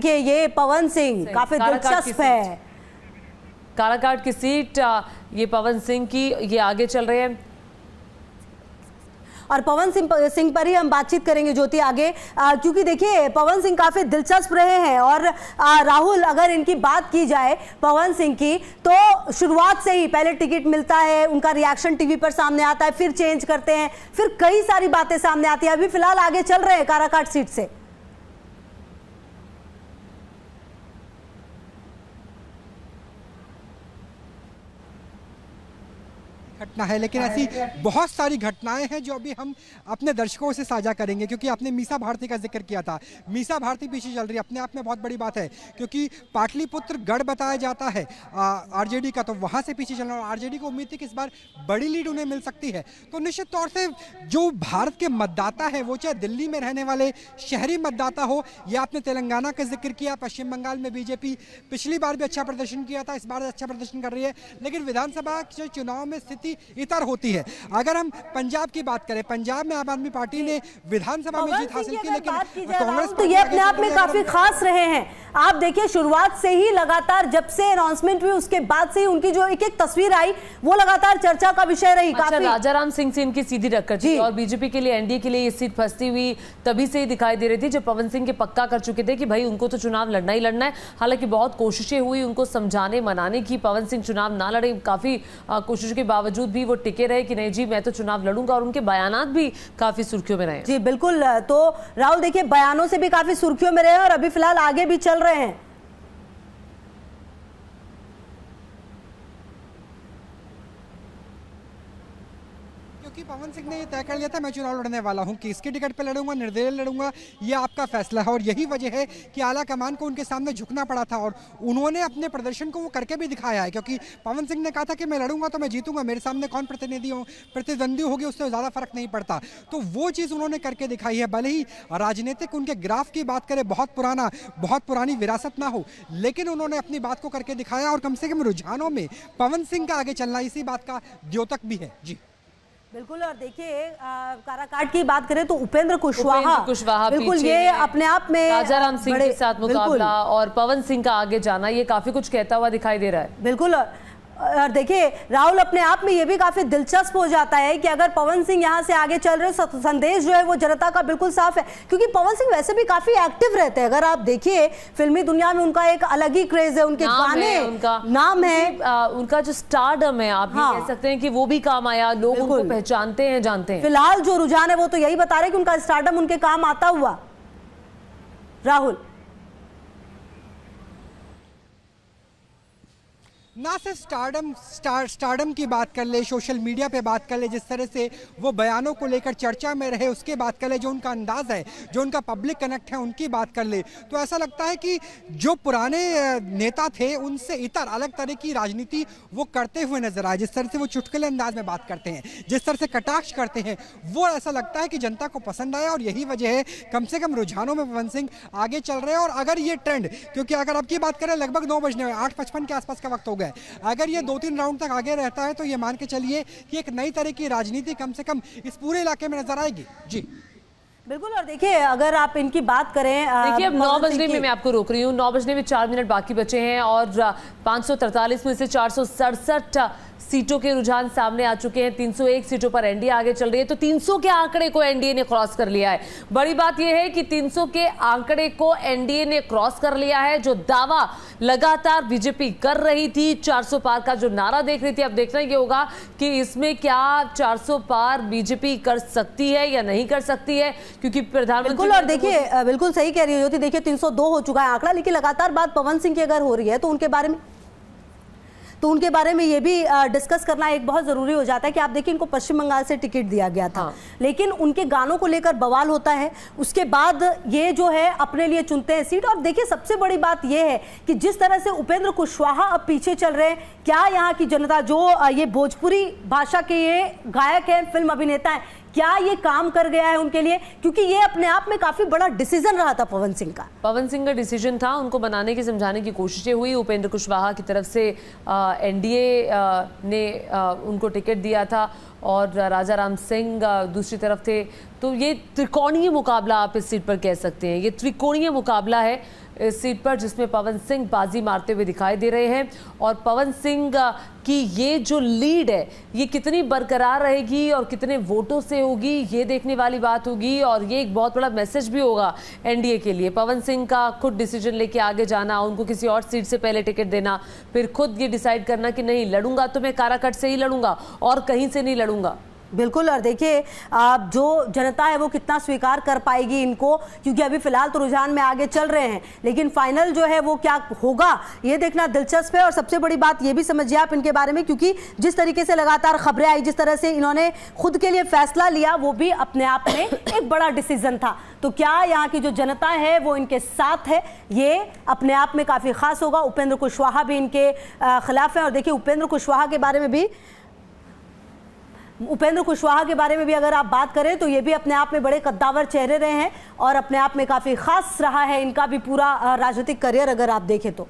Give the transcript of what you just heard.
कि ये पवन सिंह काफी दिलचस्प है। काराकाट की सीट ये पवन सिंह की, ये आगे चल रहे हैं और पवन सिंह पर ही हम बातचीत करेंगे ज्योति आगे, क्योंकि देखिए पवन सिंह काफी दिलचस्प रहे हैं। और राहुल, अगर इनकी बात की जाए पवन सिंह की, तो शुरुआत से ही पहले टिकट मिलता है, उनका रिएक्शन टीवी पर सामने आता है, फिर चेंज करते हैं, फिर कई सारी बातें सामने आती है। अभी फिलहाल आगे चल रहे हैं काराकाट सीट से। घटना है, लेकिन ऐसी बहुत सारी घटनाएं हैं जो अभी हम अपने दर्शकों से साझा करेंगे, क्योंकि आपने मीसा भारती का जिक्र किया था। मीसा भारती पीछे चल रही है, अपने आप में बहुत बड़ी बात है, क्योंकि पाटलिपुत्र गढ़ बताया जाता है आरजेडी का, तो वहां से पीछे चलना। और आरजेडी को उम्मीद थी कि इस बार बड़ी लीड उन्हें मिल सकती है। तो निश्चित तौर से जो भारत के मतदाता है, वो चाहे दिल्ली में रहने वाले शहरी मतदाता हो, या आपने तेलंगाना का जिक्र किया, पश्चिम बंगाल में बीजेपी पिछली बार भी अच्छा प्रदर्शन किया था, इस बार अच्छा प्रदर्शन कर रही है, लेकिन विधानसभा के चुनाव में स्थिति इतर होती है। अगर हम पंजाब की बात करें, पंजाब में आम आदमी पार्टी ने विधानसभा में जीत हासिल की, लेकिन कांग्रेस तो ये अपने आप में काफी खास रहे हैं। आप देखिए शुरुआत से ही लगातार, जब से अनाउंसमेंट हुई उसके बाद से ही उनकी जो एक एक तस्वीर आई वो लगातार चर्चा का विषय रही। अच्छा, राजाराम सिंह से इनकी सीधी टक्कर थी और बीजेपी के लिए, एनडीए के लिए ये सीट फंसती हुई तभी से ही दिखाई दे रही थी जब पवन सिंह के पक्का कर चुके थे कि भाई उनको तो चुनाव लड़ना ही लड़ना है। हालांकि बहुत कोशिशें हुई उनको समझाने मनाने की, पवन सिंह चुनाव ना लड़े, काफी कोशिशों के बावजूद भी वो टिके रहे कि नहीं जी मैं तो चुनाव लड़ूंगा, और उनके बयानात भी काफी सुर्खियों में रहे। जी बिल्कुल, तो राहुल देखिए बयानों से भी काफी सुर्खियों में रहे और अभी फिलहाल आगे भी चल रहे हैं। पवन सिंह ने ये तय कर लिया था मैं चुनाव लड़ने वाला हूं, कि इसके टिकट पे लड़ूंगा, निर्दलीय लड़ूंगा, ये आपका फैसला है। और यही वजह है कि आला कमान को उनके सामने झुकना पड़ा था, और उन्होंने अपने प्रदर्शन को वो करके भी दिखाया है। क्योंकि पवन सिंह ने कहा था कि मैं लड़ूंगा तो मैं जीतूंगा, मेरे सामने कौन प्रतिद्वंदी होगी उससे ज़्यादा फर्क नहीं पड़ता। तो वो चीज़ उन्होंने करके दिखाई है। भले ही राजनीतिक उनके ग्राफ की बात करें, बहुत पुरानी विरासत ना हो, लेकिन उन्होंने अपनी बात को करके दिखाया। और कम से कम रुझानों में पवन सिंह का आगे चलना इसी बात का द्योतक भी है। जी बिल्कुल, और देखिए काराकाट की बात करें तो उपेंद्र कुशवाहा बिल्कुल ये अपने आप में राजाराम सिंह के साथ मुकाबला और पवन सिंह का आगे जाना, ये काफी कुछ कहता हुआ दिखाई दे रहा है। बिल्कुल, और देखिए राहुल अपने आप में ये भी काफी दिलचस्प हो जाता है कि अगर पवन सिंह यहाँ से आगे चल रहे, संदेश जो है वो जनता का बिल्कुल साफ है, क्योंकि पवन सिंह वैसे भी काफी एक्टिव रहते हैं। अगर आप देखिए फिल्मी दुनिया में उनका एक अलग ही क्रेज है, उनके गाने, उनका नाम है, उनका जो स्टारडम है, आप ये कह सकते हैं कि वो भी काम आया, लोग उनको पहचानते हैं, जानते हैं। फिलहाल जो रुझान है वो तो यही बता रहे कि उनका स्टारडम उनके काम आता हुआ। राहुल, ना सिर्फ स्टारडम की बात कर ले, सोशल मीडिया पे बात कर ले, जिस तरह से वो बयानों को लेकर चर्चा में रहे उसके बात कर ले, जो उनका अंदाज है, जो उनका पब्लिक कनेक्ट है उनकी बात कर ले, तो ऐसा लगता है कि जो पुराने नेता थे उनसे इतर अलग तरह की राजनीति वो करते हुए नजर आए। जिस तरह से वो चुटकुले अंदाज में बात करते हैं, जिस तरह से कटाक्ष करते हैं, वो ऐसा लगता है कि जनता को पसंद आया। और यही वजह है कम से कम रुझानों में पवन सिंह आगे चल रहे हैं। और अगर ये ट्रेंड, क्योंकि अगर आपकी बात करें लगभग 9 बजने 8:55 के आसपास का वक्त हो गया, अगर ये 2-3 राउंड तक आगे रहता है तो ये मान के चलिए कि एक नई तरह की राजनीति कम से कम इस पूरे इलाके में नजर आएगी। जी बिल्कुल, और देखिए अगर आप इनकी बात करें, देखिए अब 9 बजने में मैं आपको रोक रही हूँ, 9 बजने में 4 मिनट बाकी बचे हैं और 543 में से 467 सीटों के रुझान सामने आ चुके हैं। 301 सीटों पर एनडीए आगे चल रही है, तो 300 के आंकड़े को एनडीए ने क्रॉस कर लिया है। बड़ी बात यह है कि 300 के आंकड़े को एनडीए ने क्रॉस कर लिया है। जो दावा लगातार बीजेपी कर रही थी, 400 पार का जो नारा देख रही थी, अब देखना ये होगा कि इसमें क्या 400 पार बीजेपी कर सकती है या नहीं कर सकती है, क्योंकि प्रधानमंत्री बिल्कुल, और देखिए बिल्कुल सही कह रही है ज्योति, देखिए 302 हो चुका है आंकड़ा, लेकिन लगातार बात पवन सिंह की अगर हो रही है तो उनके बारे में ये भी डिस्कस करना एक बहुत जरूरी हो जाता है कि आप देखिए इनको पश्चिम बंगाल से टिकट दिया गया था, लेकिन उनके गानों को लेकर बवाल होता है। उसके बाद ये जो है अपने लिए चुनते हैं सीट। और देखिए सबसे बड़ी बात ये है कि जिस तरह से उपेंद्र कुशवाहा अब पीछे चल रहे हैं, क्या यहाँ की जनता, जो ये भोजपुरी भाषा के ये गायक हैं, फिल्म अभिनेता हैं, क्या ये काम कर गया है उनके लिए, क्योंकि ये अपने आप में काफी बड़ा डिसीजन रहा था पवन सिंह का डिसीजन था। उनको बनाने की, समझाने की कोशिशें हुई उपेंद्र कुशवाहा की तरफ से, एनडीए ने उनको टिकट दिया था और राजा राम सिंह दूसरी तरफ थे। तो ये त्रिकोणीय मुकाबला आप इस सीट पर कह सकते हैं, ये त्रिकोणीय मुकाबला है इस सीट पर, जिसमें पवन सिंह बाजी मारते हुए दिखाई दे रहे हैं। और पवन सिंह की ये जो लीड है ये कितनी बरकरार रहेगी और कितने वोटों से होगी, ये देखने वाली बात होगी। और ये एक बहुत बड़ा मैसेज भी होगा एनडीए के लिए, पवन सिंह का खुद डिसीजन लेके आगे जाना, उनको किसी और सीट से पहले टिकट देना, फिर खुद ये डिसाइड करना कि नहीं लड़ूंगा तो मैं काराकट से ही लड़ूंगा और कहीं से नहीं लड़ूंगा। बिल्कुल। और देखिए जो जनता है वो कितना स्वीकार कर पाएगी इनको, क्योंकि अभी फिलहाल तो रुझान में आगे चल रहे हैं, लेकिन फाइनल जो है वो क्या होगा ये देखना दिलचस्प है। और सबसे बड़ी बात ये भी समझिए आप इनके बारे में, क्योंकि जिस तरीके से लगातार खबरें आई, जिस तरह से इन्होंने खुद के लिए फैसला लिया, वो भी अपने आप में एक बड़ा डिसीजन था। तो क्या यहाँ की जो जनता है वो इनके साथ है, ये अपने आप में काफ़ी खास होगा। उपेंद्र कुशवाहा भी इनके खिलाफ है। और देखिए उपेंद्र कुशवाहा के बारे में भी अगर आप बात करें तो ये भी अपने आप में बड़े कद्दावर चेहरे रहे हैं और अपने आप में काफ़ी खास रहा है इनका भी पूरा राजनीतिक करियर, अगर आप देखें तो।